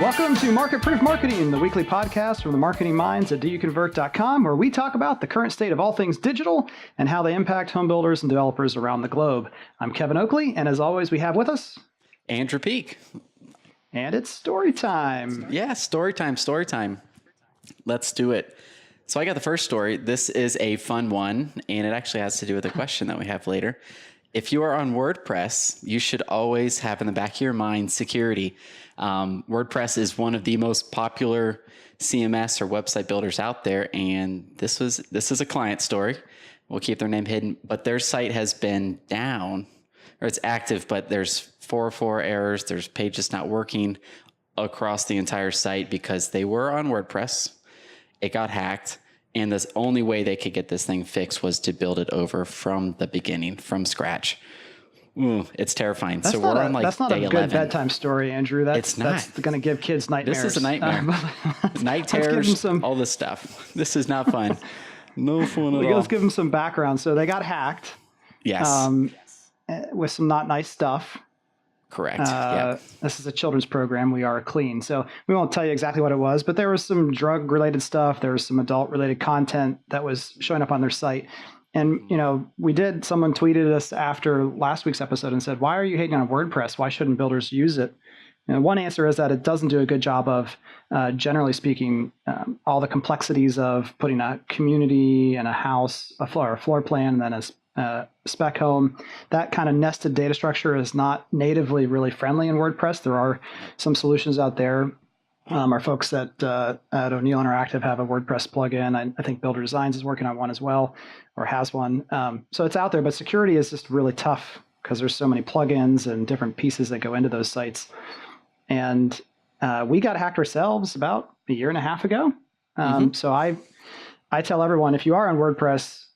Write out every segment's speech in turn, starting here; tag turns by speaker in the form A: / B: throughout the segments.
A: Welcome to Market Proof Marketing, the weekly podcast from the marketing minds at doyouconvert.com, where we talk about the current state of all things digital and how they impact home builders and developers around the globe. I'm Kevin Oakley, and as always, we have with us
B: Andrew Peak.
A: And it's story time.
B: Yeah, story time. Let's do it. So I got the first story. This is a fun one, and it actually has to do with a question that we have later. If you are on WordPress, you should always have in the back of your mind security. WordPress is one of the most popular CMS or website builders out there, and this is a client story. We'll keep their name hidden, but their site has been down, or it's active, but there's 404 errors. There's pages not working across the entire site because they were on WordPress. It got hacked, and the only way they could get this thing fixed was to build it over from the beginning, from scratch. Ooh, it's terrifying.
A: That's
B: we're on like
A: that's not
B: day
A: a
B: 11.
A: good bedtime story, Andrew. That's going to give kids nightmares.
B: This is a nightmare. Night terrors, all this stuff. This is not fun. No fun at all.
A: Let's give them some background. So they got hacked.
B: Yes.
A: With some not nice stuff.
B: Correct. Yeah.
A: This is a children's program. We are clean. So we won't tell you exactly what it was, but there was some drug related stuff. There was some adult related content that was showing up on their site. And, someone tweeted us after last week's episode and said, why are you hating on WordPress? Why shouldn't builders use it? And one answer is that it doesn't do a good job of, generally speaking, all the complexities of putting a community and a house, a floor plan, and then a spec home. That kind of nested data structure is not natively really friendly in WordPress. There are some solutions out there. Our folks at O'Neill Interactive have a WordPress plugin. I think Builder Designs is working on one as well, or has one. So it's out there, but security is just really tough because there's so many plugins and different pieces that go into those sites. And we got hacked ourselves about a year and a half ago. So I tell everyone, if you are on WordPress,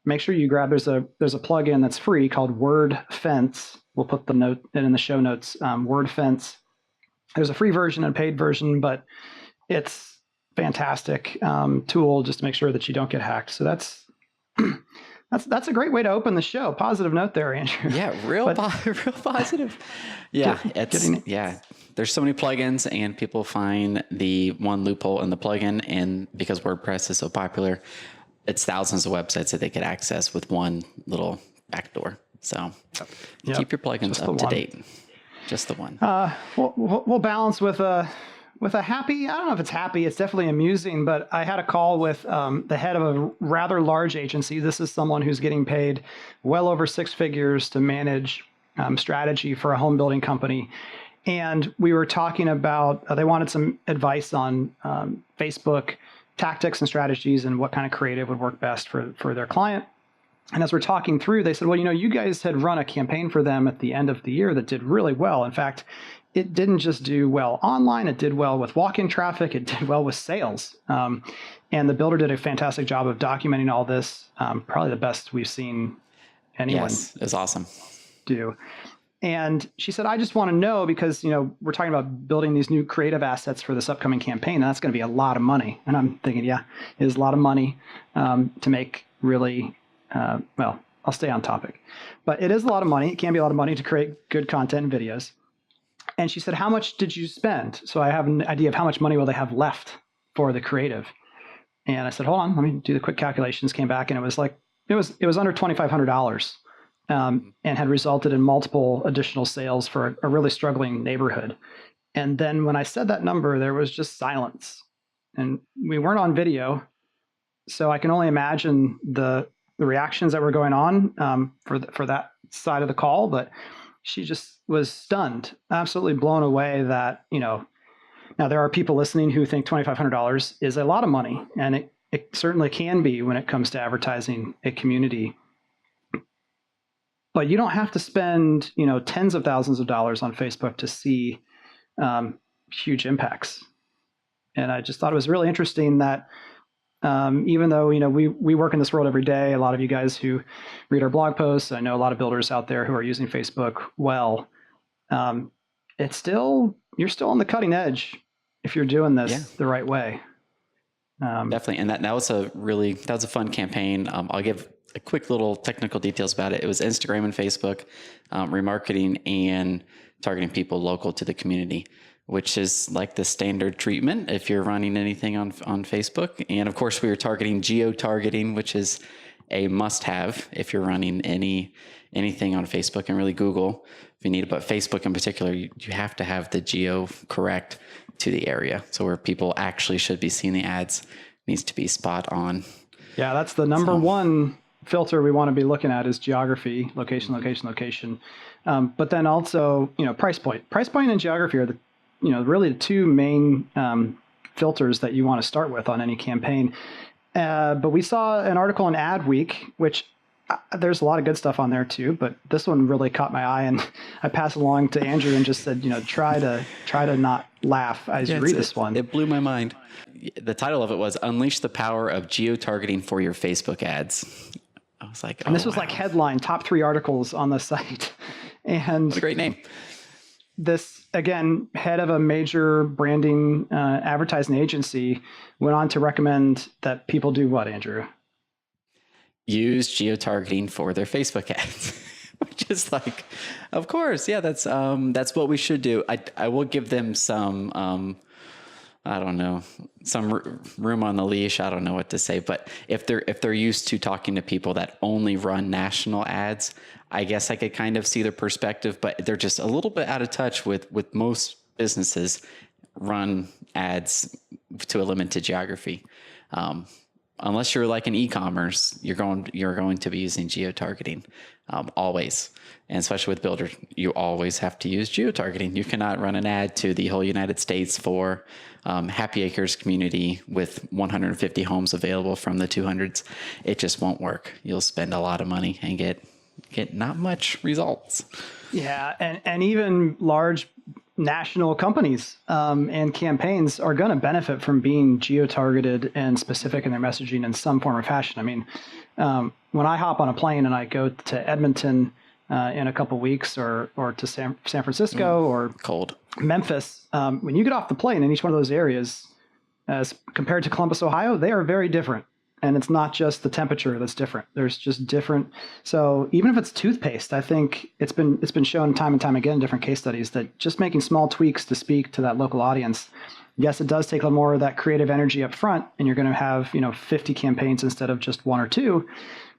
A: make sure you grab, there's a plugin that's free called Word Fence. We'll put the note in the show notes, Word Fence. There's a free version and a paid version, but it's fantastic tool just to make sure that you don't get hacked. So that's a great way to open the show. Positive note there, Andrew.
B: Yeah, real positive. Yeah, there's so many plugins, and people find the one loophole in the plugin, and because WordPress is so popular, it's thousands of websites that they could access with one little backdoor. So keep your plugins up to date. Just the one.
A: We'll balance with a happy. I don't know if it's happy. It's definitely amusing. But I had a call with the head of a rather large agency. This is someone who's getting paid well over six figures to manage strategy for a home building company. And we were talking about they wanted some advice on Facebook tactics and strategies and what kind of creative would work best for their client. And as we're talking through, they said, well, you guys had run a campaign for them at the end of the year that did really well. In fact, it didn't just do well online. It did well with walk-in traffic. It did well with sales. And the builder did a fantastic job of documenting all this, probably the best we've seen anyone
B: it was awesome.
A: do. And she said, I just want to know because, we're talking about building these new creative assets for this upcoming campaign. And that's going to be a lot of money. And I'm thinking, it is a lot of money to make really... I'll stay on topic, but it is a lot of money. It can be a lot of money to create good content and videos. And she said, how much did you spend? So I have an idea of how much money will they have left for the creative. And I said, hold on, let me do the quick calculations. Came back and it was under $2,500 and had resulted in multiple additional sales for a really struggling neighborhood. And then when I said that number, there was just silence and we weren't on video. So I can only imagine the reactions that were going on for that side of the call, but she just was stunned, absolutely blown away that, now there are people listening who think $2,500 is a lot of money, and it certainly can be when it comes to advertising a community. But you don't have to spend, tens of thousands of dollars on Facebook to see huge impacts. And I just thought it was really interesting that even though, we work in this world every day, a lot of you guys who read our blog posts, I know a lot of builders out there who are using Facebook well, you're still on the cutting edge if you're doing this the right way.
B: Definitely. And that was a fun campaign. I'll give a quick little technical details about it. It was Instagram and Facebook, remarketing and targeting people local to the community. which is like the standard treatment if you're running anything on Facebook. And of course, we were targeting geo-targeting, which is a must-have if you're running anything on Facebook, and really Google if you need it. But Facebook in particular, you have to have the geo correct to the area. So where people actually should be seeing the ads needs to be spot on.
A: Yeah, that's the number one filter we want to be looking at is geography, location, location, location. But then also, price point. Price point and geography are the, really the two main filters that you want to start with on any campaign. But we saw an article in Adweek, which there's a lot of good stuff on there too, but this one really caught my eye, and I passed along to Andrew and just said, try to not laugh as you read this one.
B: It blew my mind. The title of it was "Unleash the Power of Geo-Targeting for Your Facebook Ads." I was like,
A: and this was like headline top 3 articles on the site. And
B: what a great name.
A: This, again, head of a major branding advertising agency went on to recommend that people do what, Andrew?
B: Use geo-targeting for their Facebook ads, which is like, of course, yeah, that's what we should do. I will give them some, I don't know, some room on the leash. I don't know what to say, but if they're used to talking to people that only run national ads, I guess I could kind of see their perspective, but they're just a little bit out of touch with most businesses run ads to a limited geography. Unless you're like an e-commerce, you're going to be using geo-targeting always. And especially with Builder, you always have to use geo-targeting. You cannot run an ad to the whole United States for Happy Acres community with 150 homes available from the 200s. It just won't work. You'll spend a lot of money and get not much results.
A: Yeah, and even large national companies and campaigns are going to benefit from being geo-targeted and specific in their messaging in some form or fashion. I mean, when I hop on a plane and I go to Edmonton in a couple weeks, or to San Francisco or
B: cold
A: Memphis, when you get off the plane in each one of those areas, as compared to Columbus, Ohio, they are very different. And it's not just the temperature that's different. There's just different. So even if it's toothpaste, I think it's been shown time and time again in different case studies that just making small tweaks to speak to that local audience. Yes, it does take a little more of that creative energy up front, and you're going to have 50 campaigns instead of just 1 or 2,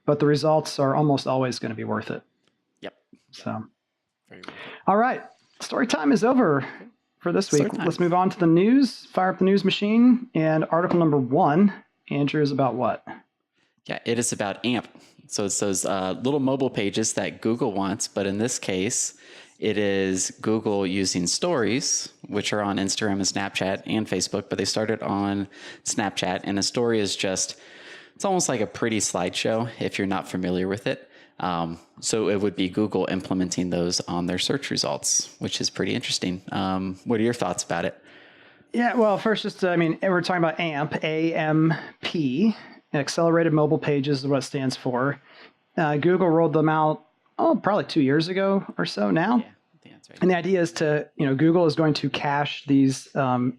A: but the results are almost always going to be worth it.
B: Yep.
A: So, all right, story time is over for this week. Let's move on to the news. Fire up the news machine, and article number 1. Andrew, is about what?
B: Yeah, it is about AMP. So it's those little mobile pages that Google wants, but in this case, it is Google using stories, which are on Instagram and Snapchat and Facebook, but they started on Snapchat, and a story is it's almost like a pretty slideshow if you're not familiar with it. So it would be Google implementing those on their search results, which is pretty interesting. What are your thoughts about it?
A: Yeah, well, first, we're talking about AMP, A-M-P, Accelerated Mobile Pages is what it stands for. Google rolled them out, probably 2 years ago or so now. Yeah, that's right. And the idea is Google is going to cache these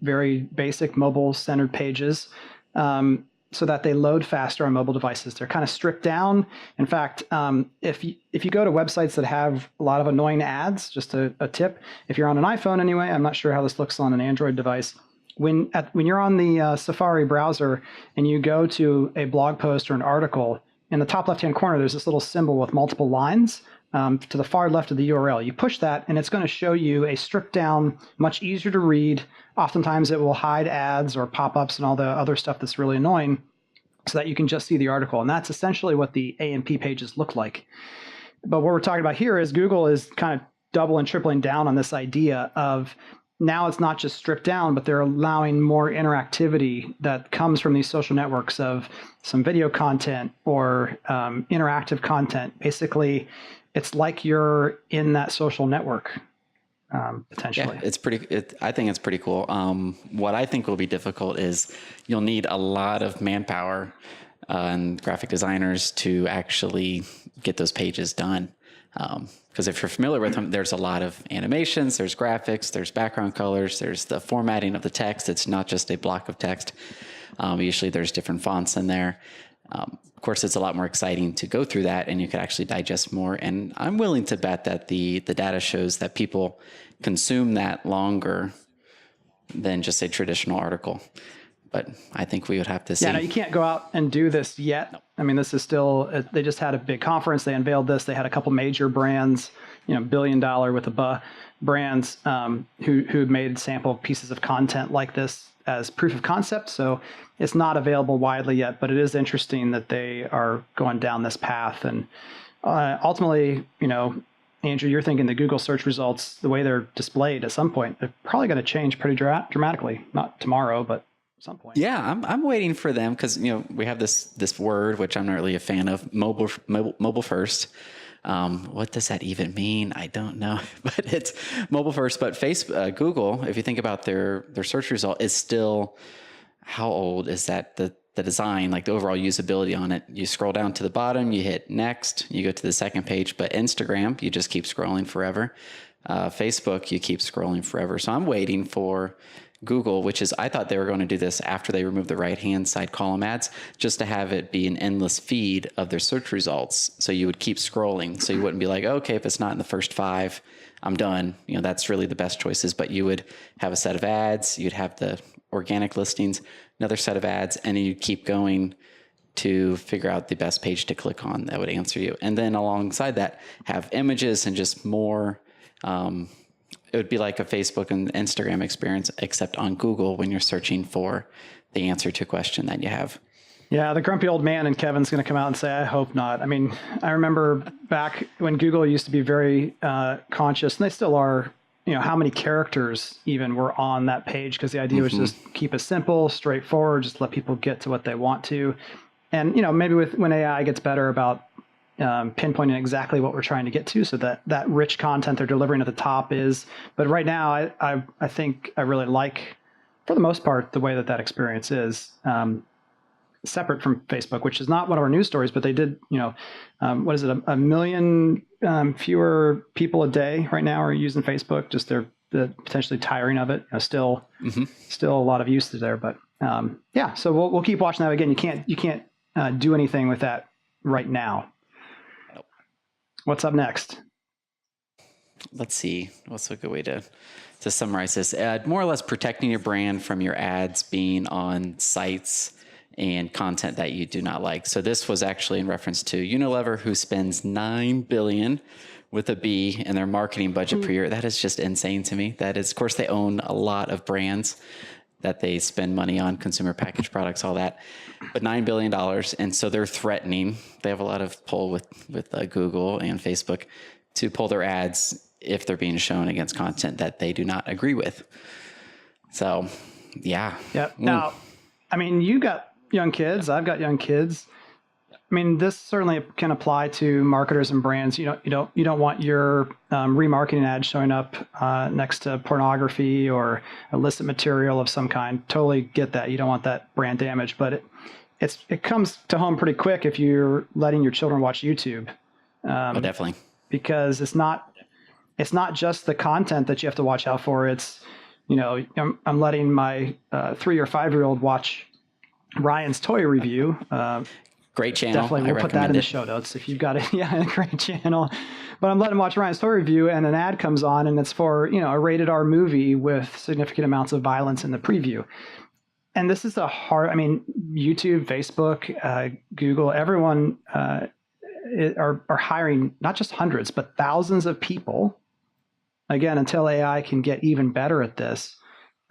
A: very basic mobile-centered pages so that they load faster on mobile devices. They're kind of stripped down. In fact, if you go to websites that have a lot of annoying ads, just a tip, if you're on an iPhone anyway, I'm not sure how this looks on an Android device. When you're on the Safari browser and you go to a blog post or an article, in the top left-hand corner, there's this little symbol with multiple lines to the far left of the URL. You push that, and it's going to show you a stripped-down, much easier to read. Oftentimes, it will hide ads or pop-ups and all the other stuff that's really annoying so that you can just see the article. And that's essentially what the AMP pages look like. But what we're talking about here is Google is kind of double and tripling down on this idea of now it's not just stripped down, but they're allowing more interactivity that comes from these social networks of some video content or interactive content. Basically, it's like you're in that social network, potentially.
B: Yeah, I think it's pretty cool. What I think will be difficult is you'll need a lot of manpower and graphic designers to actually get those pages done. Because if you're familiar with them, there's a lot of animations, there's graphics, there's background colors, there's the formatting of the text. It's not just a block of text. Usually there's different fonts in there. Of course, it's a lot more exciting to go through that, and you could actually digest more. And I'm willing to bet that the data shows that people consume that longer than just a traditional article. But I think we would have to see.
A: Yeah, no, you can't go out and do this yet. I mean, this is still, they just had a big conference. They unveiled this. They had a couple major brands, $1 billion with a brands who made sample pieces of content like this as proof of concept. So it's not available widely yet, but it is interesting that they are going down this path. And ultimately, Andrew, you're thinking the Google search results, the way they're displayed at some point, they're probably going to change pretty dramatically. Not tomorrow, but some point.
B: Yeah, I'm waiting for them because we have this word which I'm not really a fan of, mobile first. What does that even mean? I don't know, but it's mobile first. But Google, if you think about their search result, is still, how old is that? The design, like the overall usability on it. You scroll down to the bottom, you hit next, you go to the second page. But Instagram, you just keep scrolling forever. Facebook, you keep scrolling forever. So I'm waiting for Google, which is, I thought they were going to do this after they removed the right-hand side column ads, just to have it be an endless feed of their search results. So you would keep scrolling. So you wouldn't be like, okay, if it's not in the first 5, I'm done. That's really the best choices. But you would have a set of ads, you'd have the organic listings, another set of ads, and then you'd keep going to figure out the best page to click on that would answer you. And then alongside that, have images and just more, it would be like a Facebook and Instagram experience, except on Google when you're searching for the answer to a question that you have.
A: Yeah, the grumpy old man and Kevin's going to come out and say, I hope not. I mean, I remember back when Google used to be very conscious, and they still are, how many characters even were on that page, because the idea was just keep it simple, straightforward, just let people get to what they want to. And, maybe when AI gets better about pinpointing exactly what we're trying to get to, so that rich content they're delivering at the top is. But right now, I think I really like, for the most part, the way that experience is separate from Facebook, which is not one of our news stories, but they did, what is it, a million fewer people a day right now are using Facebook. Just they're potentially tiring of it. Still a lot of usage there, but yeah. So we'll keep watching that. Again, you can't do anything with that right now. What's up next?
B: Let's see. What's a good way to summarize this? More or less protecting your brand from your ads being on sites and content that you do not like. So this was actually in reference to Unilever, who spends $9 billion with a B in their marketing budget per year. That is just insane to me. That is, of course, they own a lot of brands that they spend money on, consumer packaged products, all that, but $9 billion. And so they're threatening, they have a lot of pull with Google and Facebook to pull their ads if they're being shown against content that they do not agree with. So, yeah.
A: Yeah. Now, I mean, you got young kids, I've got young kids. I mean, this certainly can apply to marketers and brands. You don't want your remarketing ad showing up next to pornography or illicit material of some kind. Totally get that. You don't want that brand damage, but it comes to home pretty quick if you're letting your children watch YouTube.
B: Oh, definitely.
A: Because it's not just the content that you have to watch out for. It's, I'm letting my 3 or 5-year-old watch Ryan's toy review.
B: Great channel.
A: Definitely, we'll put that in the show notes if you've got it. Yeah, great channel. But I'm letting him watch Ryan's toy review, and an ad comes on, and it's for a rated R movie with significant amounts of violence in the preview. And this is YouTube, Facebook, Google, everyone are hiring not just hundreds, but thousands of people. Again, until AI can get even better at this,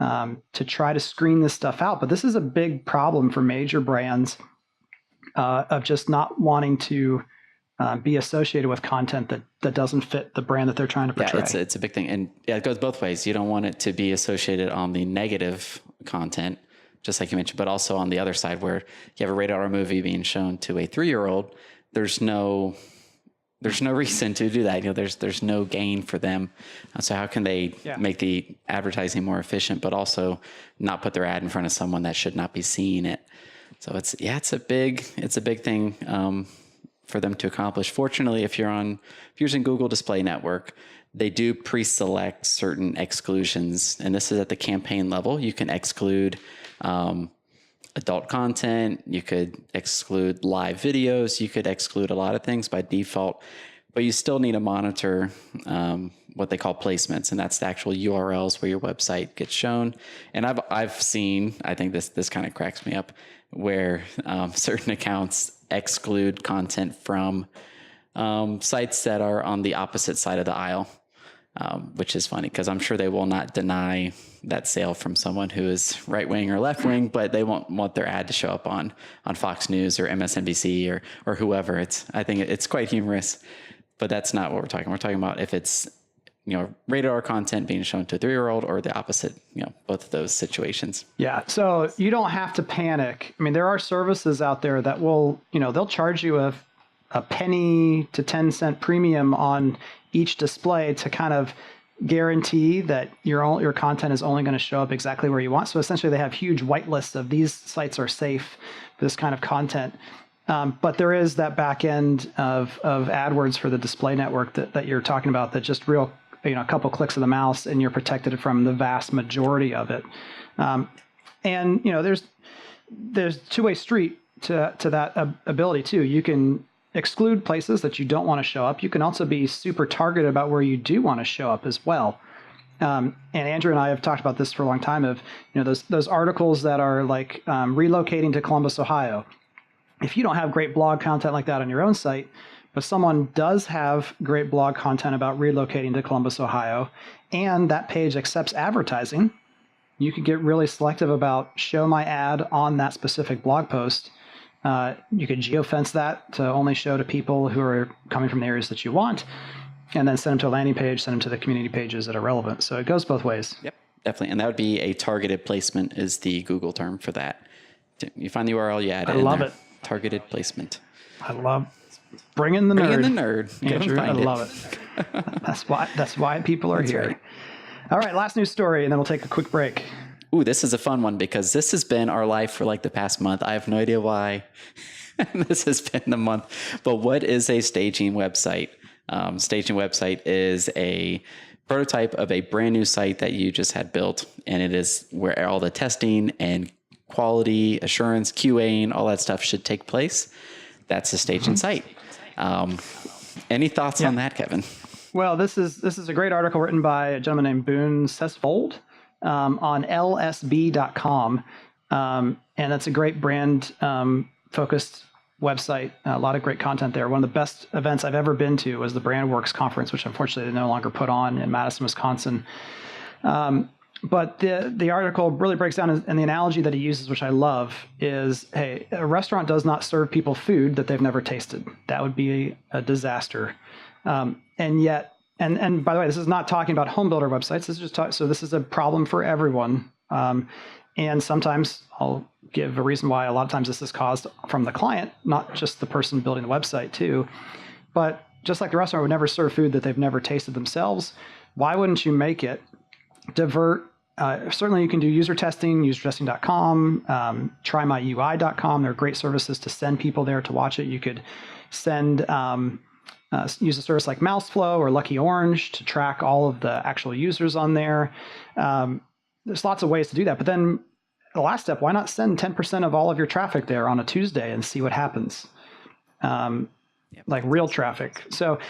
A: to try to screen this stuff out. But this is a big problem for major brands. Of just not wanting to be associated with content that doesn't fit the brand that they're trying to portray.
B: Yeah, it's a big thing. And yeah, it goes both ways. You don't want it to be associated on the negative content, just like you mentioned, but also on the other side where you have a rated R movie being shown to a 3-year-old, there's no reason to do that. There's no gain for them. So how can they make the advertising more efficient, but also not put their ad in front of someone that should not be seeing it? So it's a big thing for them to accomplish. Fortunately, if you're using Google Display Network, they do pre-select certain exclusions, and this is at the campaign level. You can exclude adult content, you could exclude live videos, you could exclude a lot of things by default, but you still need to monitor what they call placements, and that's the actual URLs where your website gets shown. And I've seen, I think this kind of cracks me up, where certain accounts exclude content from sites that are on the opposite side of the aisle, which is funny because I'm sure they will not deny that sale from someone who is right wing or left wing, but they won't want their ad to show up on Fox News or MSNBC or whoever. I think it's quite humorous, but that's not what we're talking. We're talking about if it's rated R content being shown to a 3-year-old or the opposite, both of those situations.
A: Yeah. So you don't have to panic. I mean, there are services out there that will, they'll charge you a penny to 10 cent premium on each display to kind of guarantee that your content is only going to show up exactly where you want. So essentially they have huge whitelists of these sites are safe for this kind of content. But there is that back end of AdWords for the display network that you're talking about that just a couple clicks of the mouse and you're protected from the vast majority of it. And there's two-way street to that ability too. You can exclude places that you don't want to show up. You can also be super targeted about where you do want to show up as well. And Andrew and I have talked about this for a long time of, those articles that are like relocating to Columbus, Ohio. If you don't have great blog content like that on your own site, but someone does have great blog content about relocating to Columbus, Ohio, and that page accepts advertising, you could get really selective about show my ad on that specific blog post. You could geofence that to only show to people who are coming from the areas that you want, and then send them to a landing page, send them to the community pages that are relevant. So it goes both ways.
B: Yep, definitely. And that would be a targeted placement is the Google term for that. You find the URL, you add it. I love it. Targeted placement.
A: I love bringing the nerd.
B: Bring in the nerd.
A: Andrew, I love it. That's why people are here. Right. All right, last news story, and then we'll take a quick break.
B: Ooh, this is a fun one because this has been our life for like the past month. I have no idea why this has been the month. But what is a staging website? Staging website is a prototype of a brand new site that you just had built, and it is where all the testing and quality assurance, QAing, all that stuff should take place. That's a staging site. Any thoughts on that, Kevin?
A: Well, this is a great article written by a gentleman named Boone Sesfold on lsb.com. And that's a great brand focused website. A lot of great content there. One of the best events I've ever been to was the BrandWorks conference, which unfortunately they no longer put on in Madison, Wisconsin. But the article really breaks down, and the analogy that he uses, which I love, is, hey, a restaurant does not serve people food that they've never tasted. That would be a disaster. And yet, and by the way, this is not talking about home builder websites. This is just so this is a problem for everyone. And sometimes I'll give a reason why a lot of times this is caused from the client, not just the person building the website too. But just like the restaurant would never serve food that they've never tasted themselves, why wouldn't you make it divert? Certainly you can do user testing, usertesting.com, trymyui.com. There are great services to send people there to watch it. You could send, use a service like Mouseflow or Lucky Orange to track all of the actual users on there. There's lots of ways to do that. But then the last step, why not send 10% of all of your traffic there on a Tuesday and see what happens? Like real traffic. So,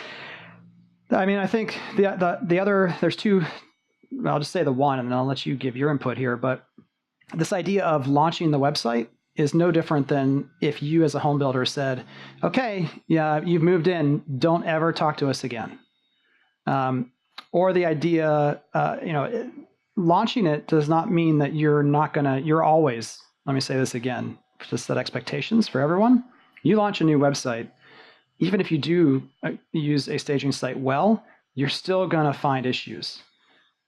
A: I mean, I think the other, there's two, I'll just say the one, and then I'll let you give your input here. But this idea of launching the website is no different than if you as a home builder said, okay, yeah, you've moved in, don't ever talk to us again. Or the idea, launching it does not mean that you're always, let me say this again, to set expectations for everyone. You launch a new website, even if you do use a staging site well, you're still going to find issues.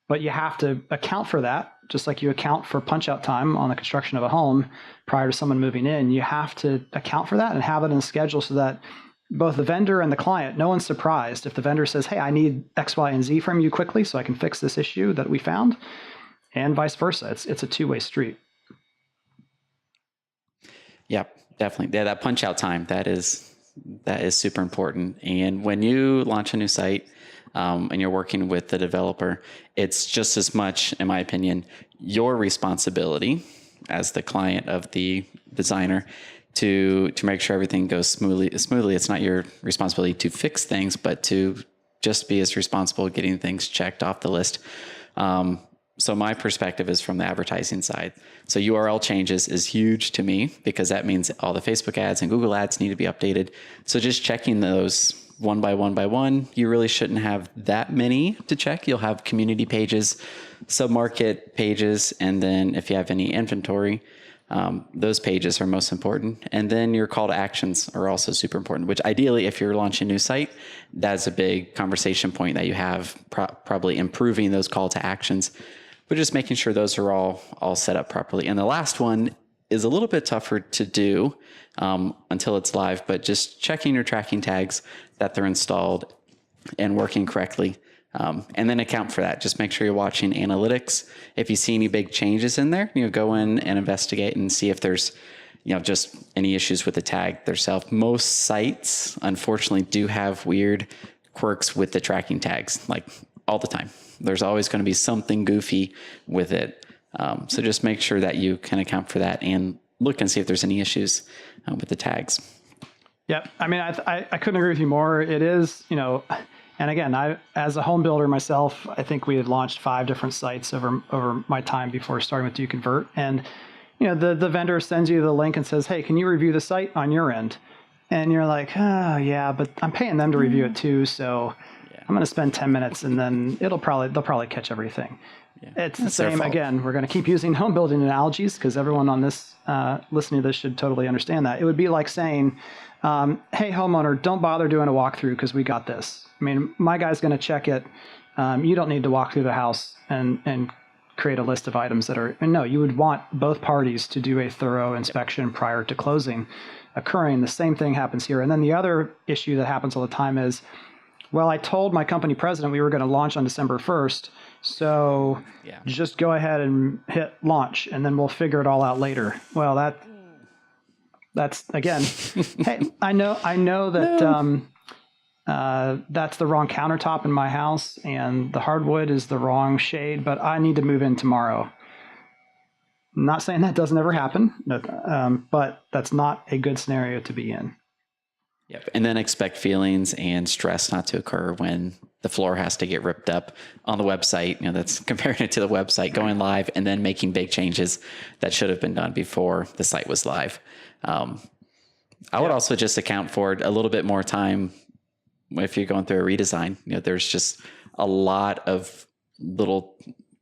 A: But you have to account for that, just like you account for punch-out time on the construction of a home prior to someone moving in. You have to account for that and have it in a schedule so that both the vendor and the client, no one's surprised if the vendor says, hey, I need X, Y, and Z from you quickly so I can fix this issue that we found, and vice versa. It's a two-way street.
B: Yeah, definitely. Yeah, that punch-out time, that is super important. And when you launch a new site, and you're working with the developer, it's just as much, in my opinion, your responsibility as the client of the designer to make sure everything goes smoothly. It's not your responsibility to fix things, but to just be as responsible getting things checked off the list. So my perspective is from the advertising side. So URL changes is huge to me because that means all the Facebook ads and Google ads need to be updated. So just checking those one by one, you really shouldn't have that many to check. You'll have community pages, sub-market pages, and then if you have any inventory, those pages are most important. And then your call to actions are also super important, which ideally, if you're launching a new site, that's a big conversation point that you have, probably improving those call to actions, but just making sure those are all set up properly. And the last one is a little bit tougher to do until it's live, but just checking your tracking tags that they're installed and working correctly. And then account for that. Just make sure you're watching analytics. If you see any big changes in there, go in and investigate and see if there's, just any issues with the tag themselves. Most sites, unfortunately, do have weird quirks with the tracking tags, like all the time. There's always going to be something goofy with it. So just make sure that you can account for that and look and see if there's any issues with the tags.
A: Yep. I mean, I couldn't agree with you more. It is, and again, as a home builder myself, I think we had launched 5 different sites over my time before starting with DoConvert. And, the vendor sends you the link and says, hey, can you review the site on your end? And you're like, oh, yeah, but I'm paying them to review it too. So I'm going to spend 10 minutes and then they'll probably catch everything. Yeah. It's the same. Again, we're going to keep using home building analogies because everyone on this listening to this should totally understand that. It would be like saying, hey, homeowner, don't bother doing a walkthrough because we got this. I mean, my guy's going to check it. You don't need to walk through the house and create a list of items that are, and no, you would want both parties to do a thorough inspection prior to closing occurring. The same thing happens here. And then the other issue that happens all the time is, well, I told my company president we were going to launch on December 1st. So just go ahead and hit launch and then we'll figure it all out later. Well, that's again, hey, I know that that's the wrong countertop in my house and the hardwood is the wrong shade, but I need to move in tomorrow. I'm not saying that doesn't ever happen, but that's not a good scenario to be in.
B: Yep. And then expect feelings and stress not to occur when the floor has to get ripped up on the website. That's comparing it to the website going live and then making big changes that should have been done before the site was live. I would also just account for a little bit more time if you're going through a redesign. There's just a lot of little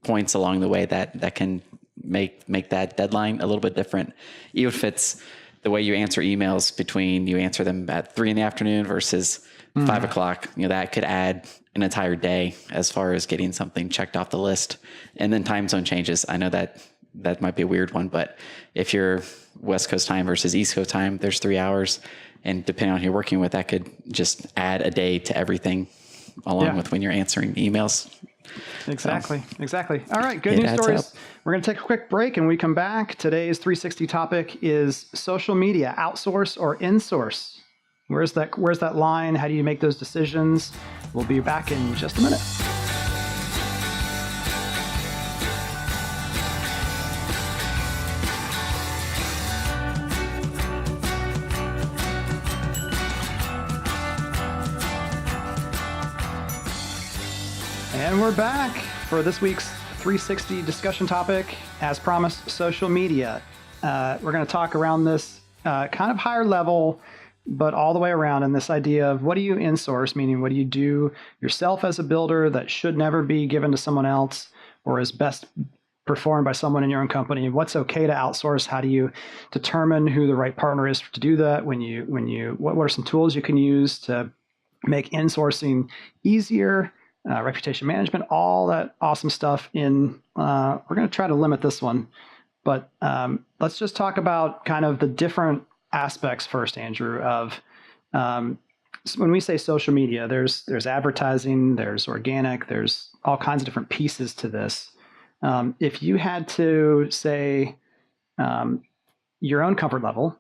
B: points along the way that can make that deadline a little bit different, even if it's the way you answer emails between you answer them at 3 PM versus 5 o'clock. That could add an entire day as far as getting something checked off the list. And then time zone changes. I know that might be a weird one, but if you're West Coast time versus East Coast time, there's 3 hours. And depending on who you're working with, that could just add a day to everything along with when you're answering emails.
A: Exactly. All right. Good news stories. We're going to take a quick break and we come back. Today's 360 topic is social media, outsource or insource. Where's that line? How do you make those decisions? We'll be back in just a minute. And we're back for this week's 360 discussion topic. As promised, social media. We're going to talk around this kind of higher level, but all the way around in this idea of what do you insource, meaning what do you do yourself as a builder that should never be given to someone else or is best performed by someone in your own company? What's okay to outsource? How do you determine who the right partner is to do that? What are some tools you can use to make insourcing easier? Reputation management, all that awesome stuff we're going to try to limit this one, but let's just talk about kind of the different aspects first, Andrew, of so when we say social media, there's advertising, there's organic, there's all kinds of different pieces to this. If you had to say your own comfort level,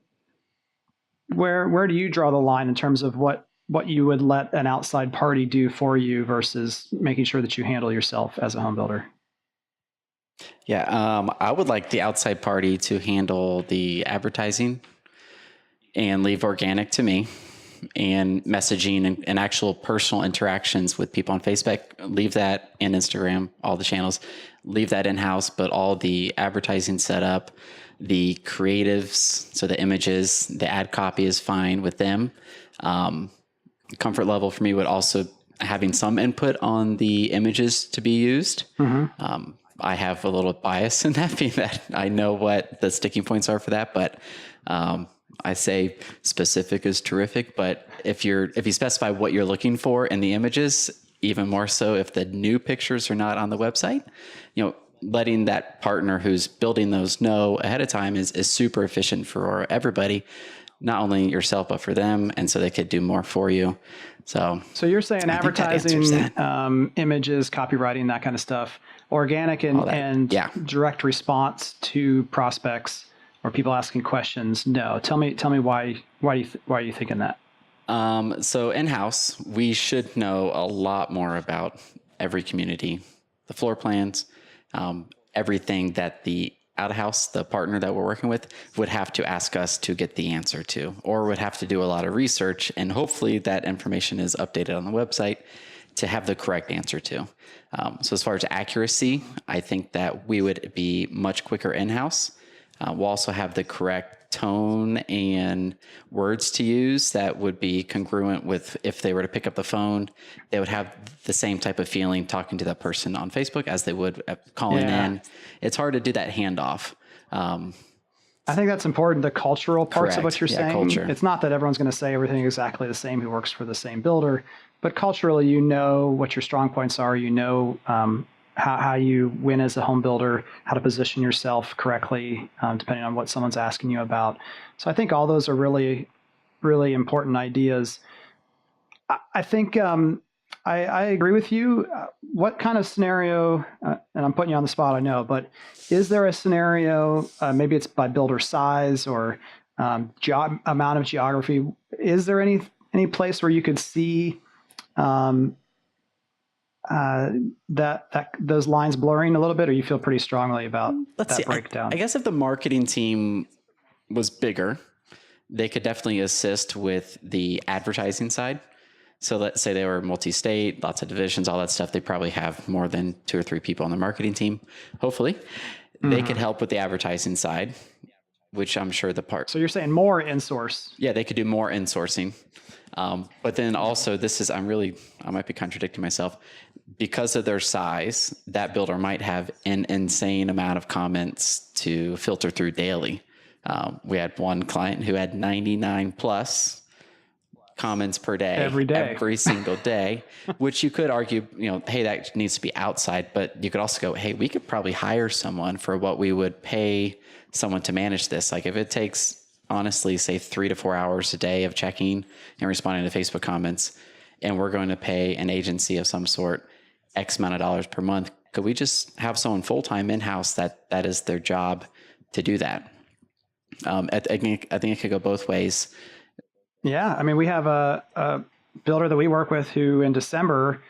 A: where do you draw the line in terms of what you would let an outside party do for you versus making sure that you handle yourself as a home builder?
B: Yeah, I would like the outside party to handle the advertising and leave organic to me. and messaging and actual personal interactions with people on Facebook, leave that, and Instagram, all the channels, leave that in-house, but all the advertising setup, the creatives, so the images, the ad copy is fine with them. Comfort level for me would also having some input on the images to be used. I have a little bias in that, being that I know what the sticking points are for that, but I say specific is terrific. But if you specify what you're looking for in the images, even more so if the new pictures are not on the website, letting that partner who's building those know ahead of time is super efficient for everybody, not only yourself, but for them. And so they could do more for you. So
A: you're saying advertising, images, copywriting, that kind of stuff, organic and direct response to prospects or people asking questions. No, tell me why are you thinking that?
B: So in-house, we should know a lot more about every community, the floor plans, everything that the out-of-house, the partner that we're working with, would have to ask us to get the answer to, or would have to do a lot of research, and hopefully that information is updated on the website to have the correct answer to. So as far as accuracy, I think that we would be much quicker in-house. We'll also have the correct tone and words to use that would be congruent with if they were to pick up the phone, they would have the same type of feeling talking to that person on Facebook as they would calling in. It's hard to do that handoff.
A: I think that's important. The cultural parts of what you're saying.
B: Culture.
A: It's not that everyone's going to say everything exactly the same who works for the same builder, but culturally, what your strong points are. How you win as a home builder, how to position yourself correctly, depending on what someone's asking you about. So I think all those are really, really important ideas. I think I agree with you. What kind of scenario, and I'm putting you on the spot, I know, but is there a scenario, maybe it's by builder size or amount of geography, is there any place where you could see that those lines blurring a little bit, or you feel pretty strongly about that breakdown?
B: I guess if the marketing team was bigger, they could definitely assist with the advertising side. So let's say they were multi-state, lots of divisions, all that stuff. They probably have more than 2 or 3 people on the marketing team. Hopefully they could help with the advertising side, which I'm sure
A: So you're saying more in-source?
B: Yeah, they could do more insourcing. But then also I might be contradicting myself. Because of their size, that builder might have an insane amount of comments to filter through daily. We had one client who had 99 plus comments per day, every single day, which you could argue, hey, that needs to be outside, but you could also go, hey, we could probably hire someone for what we would pay someone to manage this. Like if it takes, honestly, say 3 to 4 hours a day of checking and responding to Facebook comments, and we're going to pay an agency of some sort X amount of dollars per month, could we just have someone full-time in-house that is their job to do that? I think it could go both ways.
A: Yeah. I mean, we have a builder that we work with who in December,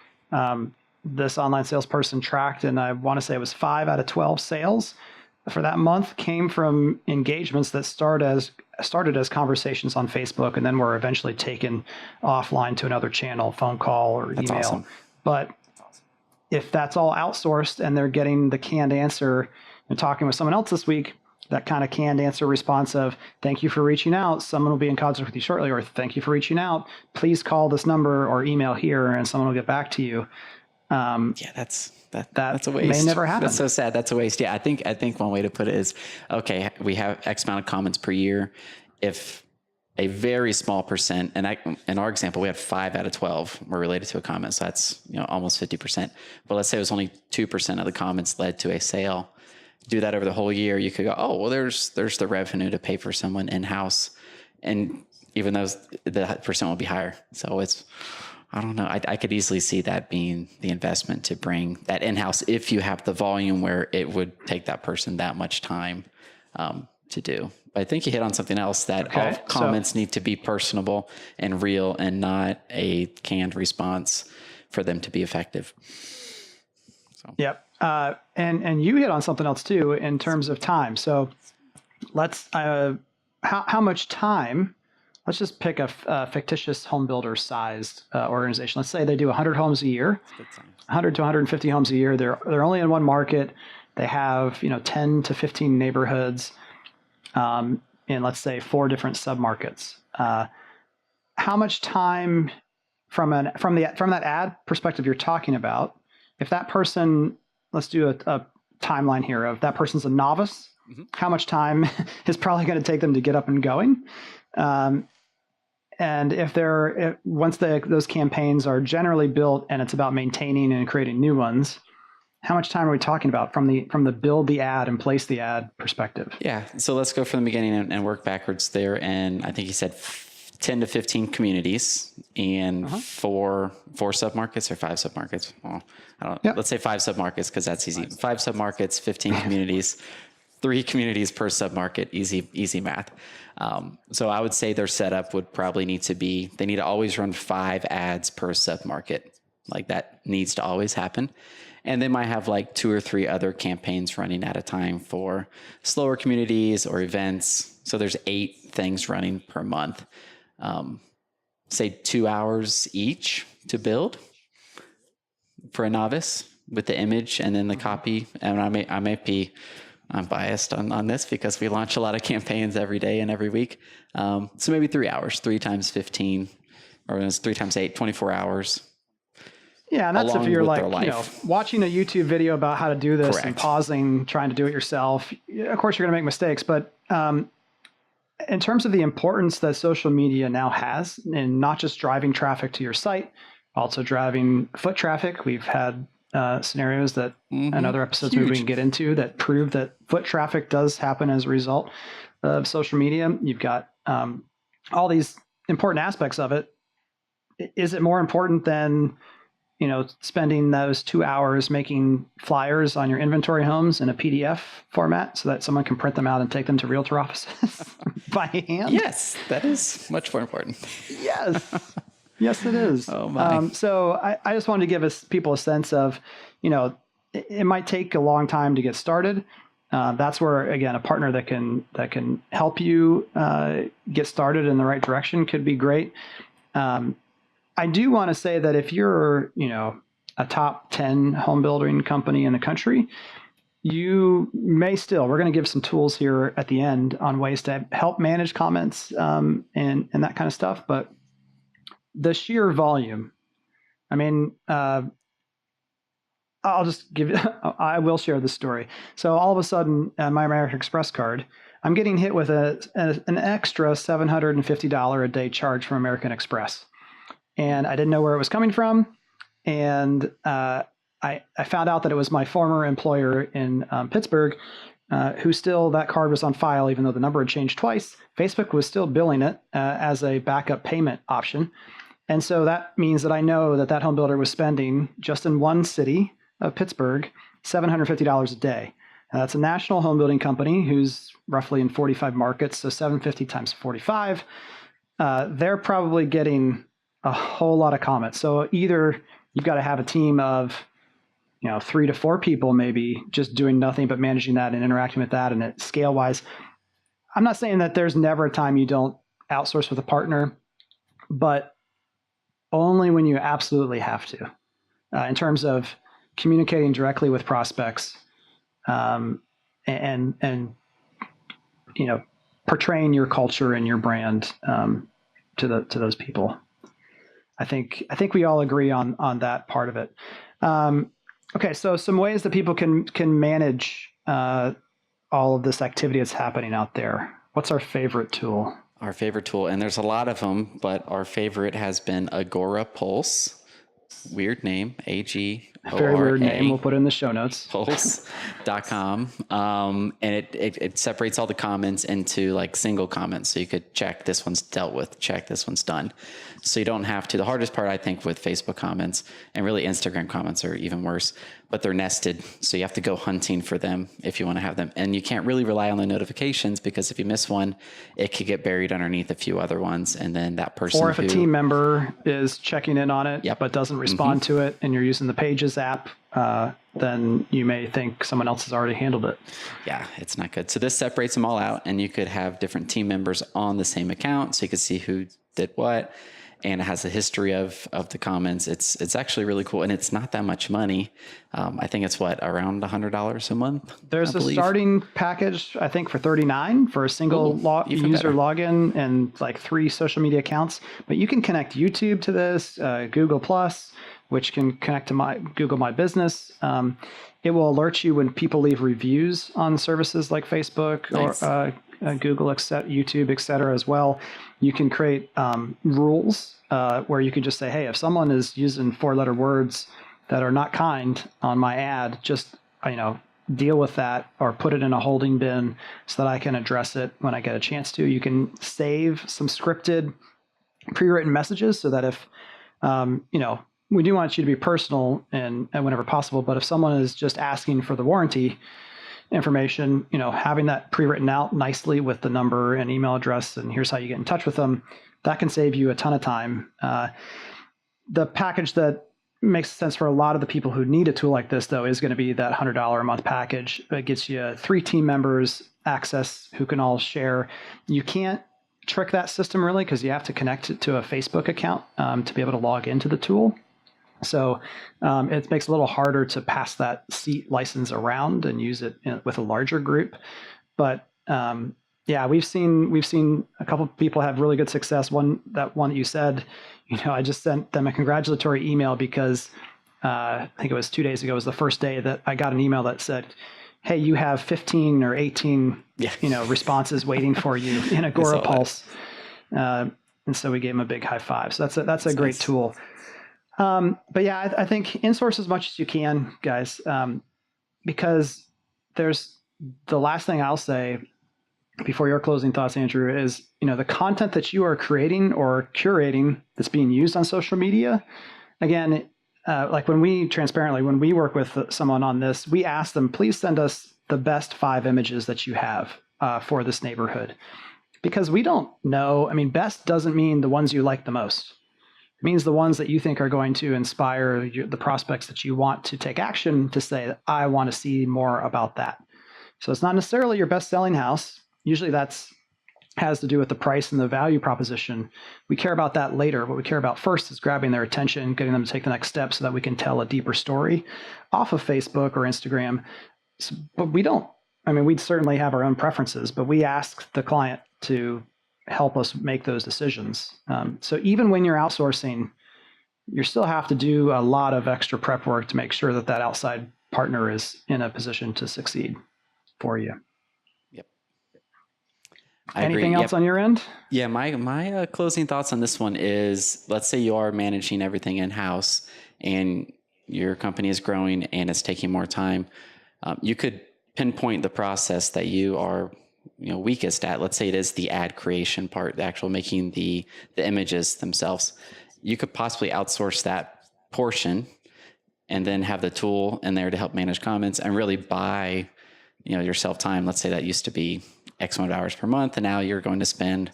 A: this online salesperson tracked, and I want to say it was 5 out of 12 sales for that month came from engagements that started as conversations on Facebook and then were eventually taken offline to another channel, phone call or email.
B: Awesome.
A: But if that's all outsourced and they're getting the canned answer, and talking with someone else this week, that kind of canned answer response of, thank you for reaching out, someone will be in contact with you shortly, or thank you for reaching out, please call this number or email here and someone will get back to you.
B: That's a waste.
A: May never happen.
B: That's so sad. That's a waste. Yeah, I think one way to put it is, okay, we have X amount of comments per year. If a very small percent, and in our example, we had 5 out of 12 were related to a comment, so that's almost 50%. But let's say it was only 2% of the comments led to a sale. Do that over the whole year, you could go, oh, well, there's the revenue to pay for someone in-house, and even though the percent will be higher. So I don't know. I could easily see that being the investment to bring that in-house if you have the volume where it would take that person that much time to do. But I think you hit on something else, that all comments need to be personable and real and not a canned response for them to be effective. So.
A: Yep. And you hit on something else too in terms of time. So let's how much time let's just pick a fictitious home builder sized organization. Let's say they do 100 homes a year, 100 to 150 homes a year. They're only in one market. They have 10 to 15 neighborhoods in, let's say, 4 different submarkets. How much time from that ad perspective you're talking about, if that person, let's do a timeline here of that person's a novice, how much time is probably going to take them to get up and going? And once those campaigns are generally built and it's about maintaining and creating new ones, how much time are we talking about from the build the ad and place the ad perspective?
B: Yeah. So let's go from the beginning and work backwards there. And I think you said 10 to 15 communities and four submarkets or 5 submarkets. Well, let's say 5 submarkets because that's easy. 5 submarkets, 15 communities, 3 communities per submarket. Easy math. So I would say their setup would probably need to always run 5 ads per submarket. Like that needs to always happen. And they might have like 2 or 3 other campaigns running at a time for slower communities or events. So there's 8 things running per month. Say 2 hours each to build for a novice with the image and then the copy. And I'm biased on this because we launch a lot of campaigns every day and every week. So maybe 3 hours, 3 times 15, or 3 times 8, 24 hours.
A: Yeah, and that's if you're like, watching a YouTube video about how to do this and pausing, trying to do it yourself. Of course, you're going to make mistakes, but in terms of the importance that social media now has in not just driving traffic to your site, also driving foot traffic. We've had scenarios that and other episodes we can get into that prove that foot traffic does happen as a result of social media. You've got all these important aspects of it. Is it more important than spending those 2 hours making flyers on your inventory homes in a PDF format so that someone can print them out and take them to realtor offices by hand?
B: Yes, that is much more important.
A: Yes. Yes, it is.
B: Oh my.
A: So I just wanted to give people a sense of, it might take a long time to get started. That's where, again, a partner that can help you get started in the right direction could be great. I do want to say that if you're, a top 10 home building company in the country, you may still, we're going to give some tools here at the end on ways to help manage comments and that kind of stuff. But the sheer volume, I will share this story. So all of a sudden, my American Express card, I'm getting hit with an extra $750 a day charge from American Express. And I didn't know where it was coming from. And I found out that it was my former employer in Pittsburgh, who still, that card was on file, even though the number had changed twice. Facebook was still billing it as a backup payment option. And so that means that I know that home builder was spending, just in one city of Pittsburgh, $750 a day. And that's a national home building company who's roughly in 45 markets. So 750 times 45, they're probably getting a whole lot of comments. So either you've got to have a team of, 3 to 4 people, maybe just doing nothing but managing that and interacting with that. And scale wise, I'm not saying that there's never a time you don't outsource with a partner, but only when you absolutely have to, in terms of communicating directly with prospects, and portraying your culture and your brand to those people. I think we all agree on that part of it. Okay, so some ways that people can manage all of this activity that's happening out there. What's our favorite tool?
B: Our favorite tool, and there's a lot of them, but our favorite has been Agora Pulse. Weird name, AGORA.
A: Very weird name. We'll put it in the show notes.
B: Pulse.com. And it separates all the comments into like single comments. So you could check this one's dealt with, check this one's done. So you don't have to. The hardest part, I think, with Facebook comments and really Instagram comments are even worse, but they're nested. So you have to go hunting for them if you want to have them. And you can't really rely on the notifications because if you miss one, it could get buried underneath a few other ones. And then that person.
A: Or if a team member is checking in on it, but doesn't respond to it, and you're using the Pages app, then you may think someone else has already handled it.
B: Yeah, it's not good. So this separates them all out, and you could have different team members on the same account, so you could see who did what, and it has a history of the comments. It's actually really cool, and it's not that much money. I think it's around $100 a month.
A: There's a starting package, I think, for $39 for a single user login and like 3 social media accounts. But you can connect YouTube to this, Google Plus, which can connect to my Google My Business. It will alert you when people leave reviews on services like Facebook or Google, YouTube, etc. as well. You can create rules where you can just say, hey, if someone is using 4-letter words that are not kind on my ad, just deal with that or put it in a holding bin so that I can address it when I get a chance to. You can save some scripted pre-written messages so that if we do want you to be personal and whenever possible, but if someone is just asking for the warranty information, having that pre-written out nicely with the number and email address and here's how you get in touch with them, that can save you a ton of time. The package that makes sense for a lot of the people who need a tool like this, though, is going to be that $100 a month package. It gets you 3 team members access who can all share. You can't trick that system really because you have to connect it to a Facebook account to be able to log into the tool. So it makes it a little harder to pass that seat license around and use it with a larger group. But yeah, we've seen a couple of people have really good success. One that you said, I just sent them a congratulatory email because I think it was 2 days ago was the first day that I got an email that said, hey, you have 15 or 18 responses waiting for you in Agorapulse. And so we gave them a big high five. So that's a great tool. But yeah, I think insource as much as you can, guys, because there's the last thing I'll say before your closing thoughts, Andrew, is, the content that you are creating or curating that's being used on social media. Again, like when we work with someone on this, we ask them, please send us the best 5 images that you have for this neighborhood, because we don't know. I mean, best doesn't mean the ones you like the most. It means the ones that you think are going to inspire the prospects that you want to take action to say, I want to see more about that. So it's not necessarily your best-selling house. Usually has to do with the price and the value proposition. We care about that later. What we care about first is grabbing their attention, getting them to take the next step so that we can tell a deeper story off of Facebook or Instagram. So, but we'd certainly have our own preferences, but we ask the client to help us make those decisions. So even when you're outsourcing, you still have to do a lot of extra prep work to make sure that outside partner is in a position to succeed for you.
B: Yep.
A: Anything else on your end?
B: Yeah, my closing thoughts on this one is, let's say you are managing everything in-house and your company is growing and it's taking more time. You could pinpoint the process that you are weakest at. Let's say it is the ad creation part, the actual making the images themselves. You could possibly outsource that portion and then have the tool in there to help manage comments and really buy yourself time. Let's say that used to be X amount of hours per month, and now you're going to spend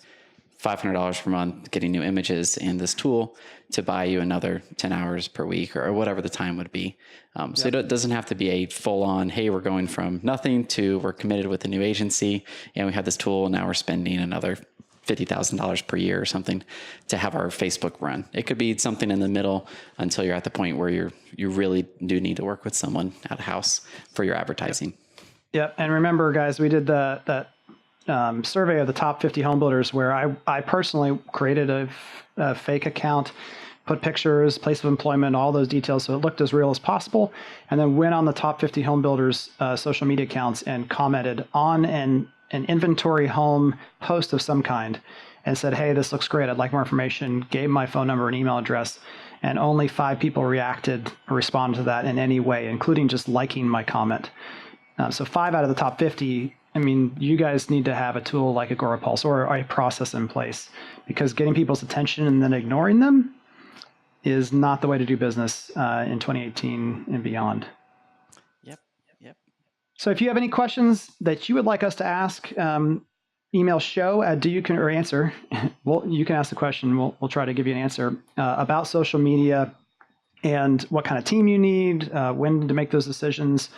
B: $500 per month getting new images in this tool to buy you another 10 hours per week or whatever the time would be. So it doesn't have to be a full-on, hey, we're going from nothing to we're committed with a new agency and we have this tool and now we're spending another $50,000 per year or something to have our Facebook run. It could be something in the middle until you're at the point where you really do need to work with someone at a house for your advertising.
A: Yep. And remember, guys, we did that survey of the top 50 home builders where I personally created a fake account, put pictures, place of employment, all those details so it looked as real as possible, and then went on the top 50 home builders social media accounts and commented on an inventory home post of some kind and said, hey, this looks great, I'd like more information, gave my phone number and email address, and only 5 people reacted or responded to that in any way, including just liking my comment. So 5 out of the top 50. I mean, you guys need to have a tool like Agorapulse or a process in place, because getting people's attention and then ignoring them is not the way to do business in 2018 and beyond.
B: Yep.
A: So if you have any questions that you would like us to ask, email or answer. Well, you can ask the question. We'll try to give you an answer about social media, and what kind of team you need, when to make those decisions.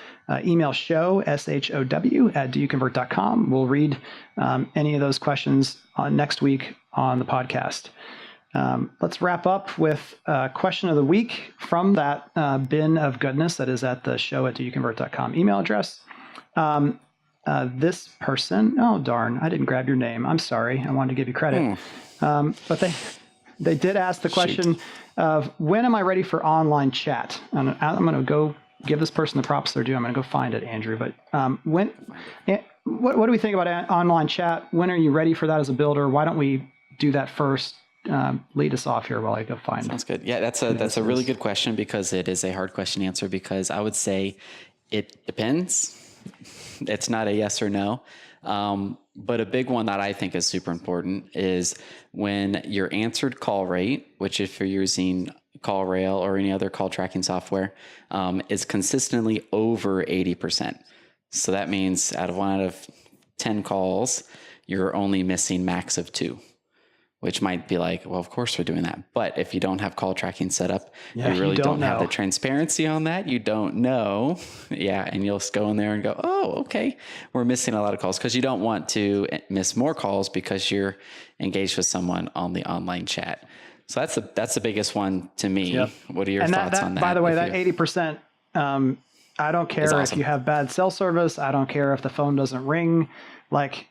A: Email show, SHOW, at doyouconvert.com. We'll read any of those questions next week on the podcast. Let's wrap up with a question of the week from that bin of goodness that is at the show at doyouconvert.com email address. This person, oh darn, I didn't grab your name. I'm sorry. I wanted to give you credit. But they did ask the question of, when am I ready for online chat? And I'm going to go give this person the props they're due. I'm going to go find it, Andrew. But what do we think about online chat? When are you ready for that as a builder? Why don't we do that first? Lead us off here while I go find it.
B: Sounds good. Yeah, that's a really good question, because it is a hard question to answer, because I would say it depends. It's not a yes or no. But a big one that I think is super important is when your answered call rate, which if you're using CallRail or any other call tracking software, is consistently over 80%. So that means out of 10 calls, you're only missing max of 2. Which might be like, well, of course we're doing that. But if you don't have call tracking set up, you really don't have the transparency on that. You don't know. Yeah. And you'll just go in there and go, oh, okay, we're missing a lot of calls, because you don't want to miss more calls because you're engaged with someone on the online chat. So that's the biggest one to me. Yep. What are your thoughts on that?
A: By the way, that 80%, I don't care if you have bad cell service. I don't care if the phone doesn't ring. Like,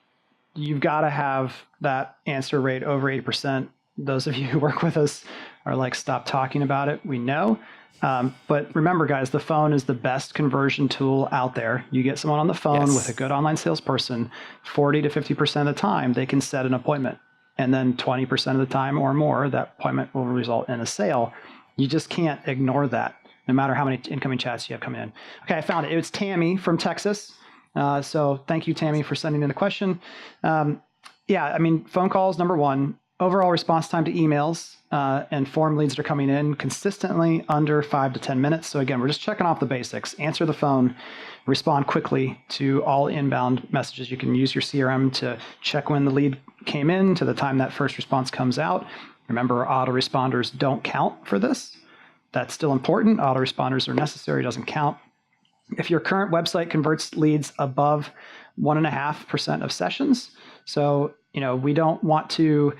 A: you've got to have that answer rate over 80%. Those of you who work with us are like, stop talking about it. We know. But remember, guys, the phone is the best conversion tool out there. You get someone on the phone with a good online salesperson, 40 to 50% of the time, they can set an appointment. And then 20% of the time or more, that appointment will result in a sale. You just can't ignore that, no matter how many incoming chats you have coming in. Okay, I found it. It was Tammy from Texas. So thank you, Tammy, for sending in the question. Phone calls, number one. Overall response time to emails and form leads that are coming in consistently under 5 to 10 minutes. So again, we're just checking off the basics. Answer the phone, respond quickly to all inbound messages. You can use your CRM to check when the lead came in to the time that first response comes out. Remember, autoresponders don't count for this. That's still important. Autoresponders are necessary, doesn't count. If your current website converts leads above 1.5% of sessions, so we don't want to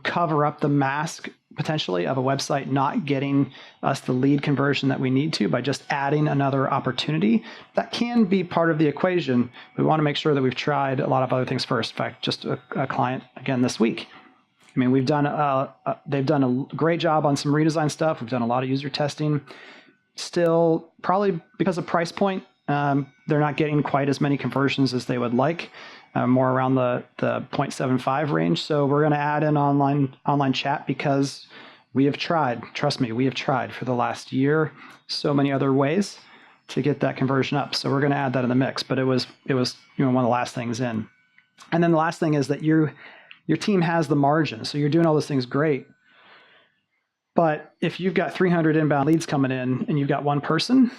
A: cover up the mask potentially of a website not getting us the lead conversion that we need to by just adding another opportunity. That can be part of the equation. We want to make sure that we've tried a lot of other things first. In fact, just a client again this week. They've done a great job on some redesign stuff. We've done a lot of user testing. Still, probably because of price point, they're not getting quite as many conversions as they would like, more around the 0.75 range. So we're going to add in online chat, because we have tried. Trust me, we have tried for the last year so many other ways to get that conversion up. So we're going to add that in the mix. But it was one of the last things in. And then the last thing is that your team has the margin. So you're doing all those things great. But if you've got 300 inbound leads coming in and you've got one person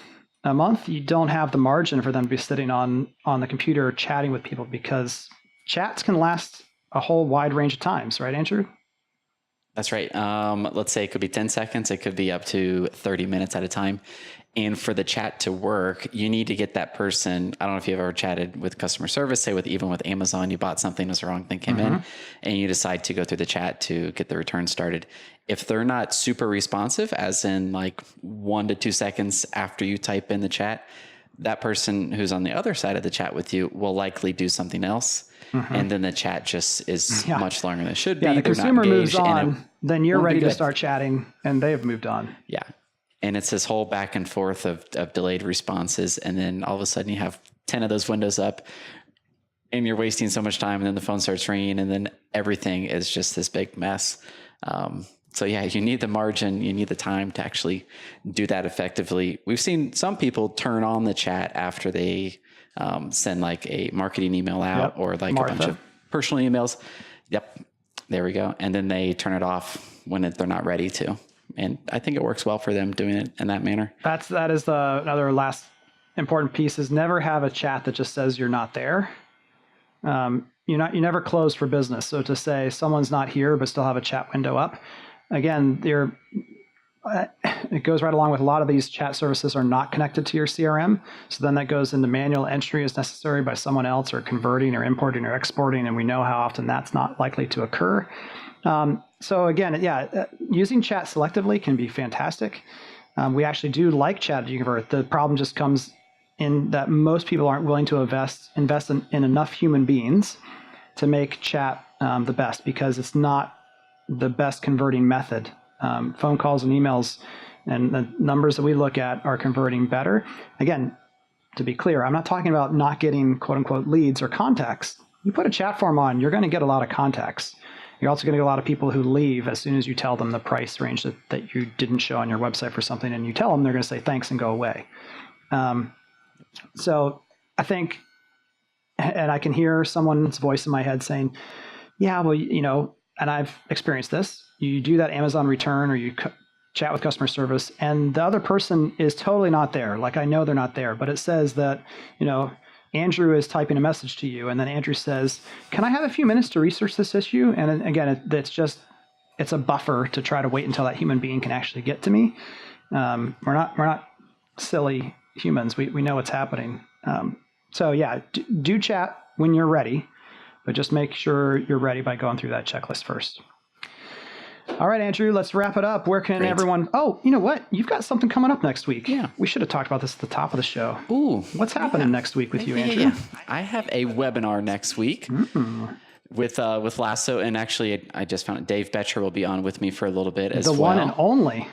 A: a month, you don't have the margin for them to be sitting on the computer chatting with people, because chats can last a whole wide range of times, right, Andrew?
B: That's right. Let's say it could be 10 seconds. It could be up to 30 minutes at a time. And for the chat to work, you need to get that person. I don't know if you've ever chatted with customer service, say even with Amazon, you bought something, was the wrong thing came in, and you decide to go through the chat to get the return started. If they're not super responsive, as in like 1 to 2 seconds after you type in the chat, that person who's on the other side of the chat with you will likely do something else. And then the chat just is much longer than it should be.
A: Yeah, the consumer moves on, then you're ready to start chatting, and they've moved on.
B: Yeah. And it's this whole back and forth of delayed responses. And then all of a sudden you have 10 of those windows up and you're wasting so much time, and then the phone starts ringing, and then everything is just this big mess. So yeah, you need the margin, you need the time to actually do that effectively. We've seen some people turn on the chat after they send like a marketing email out, or like a bunch of personal emails. Yep. There we go. And then they turn it off when they're not ready to. And I think it works well for them doing it in that manner.
A: That is another last important piece, is never have a chat that just says you're not there. You never close for business. So to say someone's not here but still have a chat window up, again, it goes right along with a lot of these chat services are not connected to your CRM. So then that goes into manual entry as necessary by someone else, or converting or importing or exporting. And we know how often that's not likely to occur. So again, using chat selectively can be fantastic. We actually do like chat to convert. The problem just comes in that most people aren't willing to invest in enough human beings to make chat the best, because it's not the best converting method. Phone calls and emails and the numbers that we look at are converting better. Again, to be clear, I'm not talking about not getting quote unquote leads or contacts. You put a chat form on, you're going to get a lot of contacts. You're also going to get a lot of people who leave as soon as you tell them the price range that you didn't show on your website for something, and you tell them, they're going to say thanks and go away. So I think, and I can hear someone's voice in my head saying, yeah, well, and I've experienced this. You do that Amazon return, or you chat with customer service, and the other person is totally not there. Like, I know they're not there, but it says that, Andrew is typing a message to you, and then Andrew says, can I have a few minutes to research this issue? And again, it's a buffer to try to wait until that human being can actually get to me. We're not silly humans. We know what's happening. So yeah, do chat when you're ready, but just make sure you're ready by going through that checklist first. All right, Andrew, let's wrap it up. Where can everyone... Oh, you know what? You've got something coming up next week.
B: Yeah.
A: We should have talked about this at the top of the show.
B: Ooh.
A: What's happening next week with you, Andrew?
B: Yeah. I have a webinar next week with Lasso, and actually I just found it. Dave Betcher will be on with me for a little bit as well.
A: The one and only.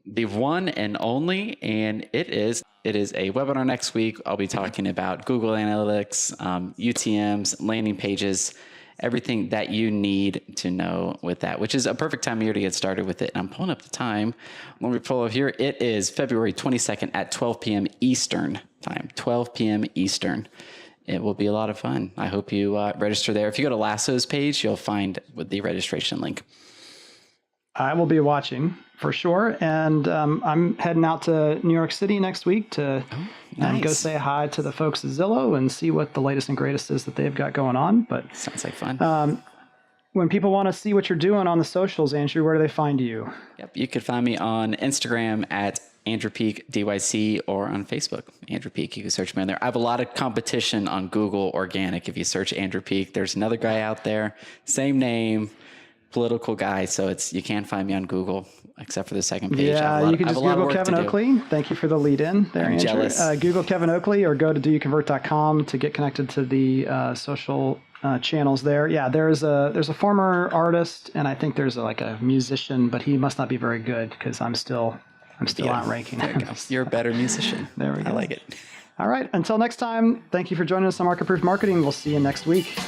B: The one and only, and it is a webinar next week. I'll be talking about Google Analytics, UTMs, landing pages, everything that you need to know with that, which is a perfect time of year to get started with it. And I'm pulling up the time. Let me pull up here. It is February 22nd at 12 p.m. Eastern time, 12 p.m. Eastern. It will be a lot of fun. I hope you register there. If you go to Lasso's page, you'll find the registration link.
A: I will be watching for sure. And I'm heading out to New York City next week to go say hi to the folks at Zillow and see what the latest and greatest is that they've got going on. But
B: sounds like fun.
A: When people want to see what you're doing on the socials, Andrew, where do they find you?
B: Yep, you could find me on Instagram at Andrew Peak DYC, or on Facebook, Andrew Peak. You can search me on there. I have a lot of competition on Google organic. If you search Andrew Peak, there's another guy out there, same name, political guy. So you can't find me on Google except for the second page.
A: Yeah, you can just Google Kevin Oakley. Thank you for the lead in there, Andrew.
B: Jealous.
A: Google Kevin Oakley, or go to doyouconvert.com to get connected to the social channels there. Yeah, there's a former artist, and I think there's a musician, but he must not be very good because I'm still outranking him.
B: You're a better musician.
A: There we go.
B: I like it.
A: All right. Until next time, thank you for joining us on Market Proof Marketing. We'll see you next week.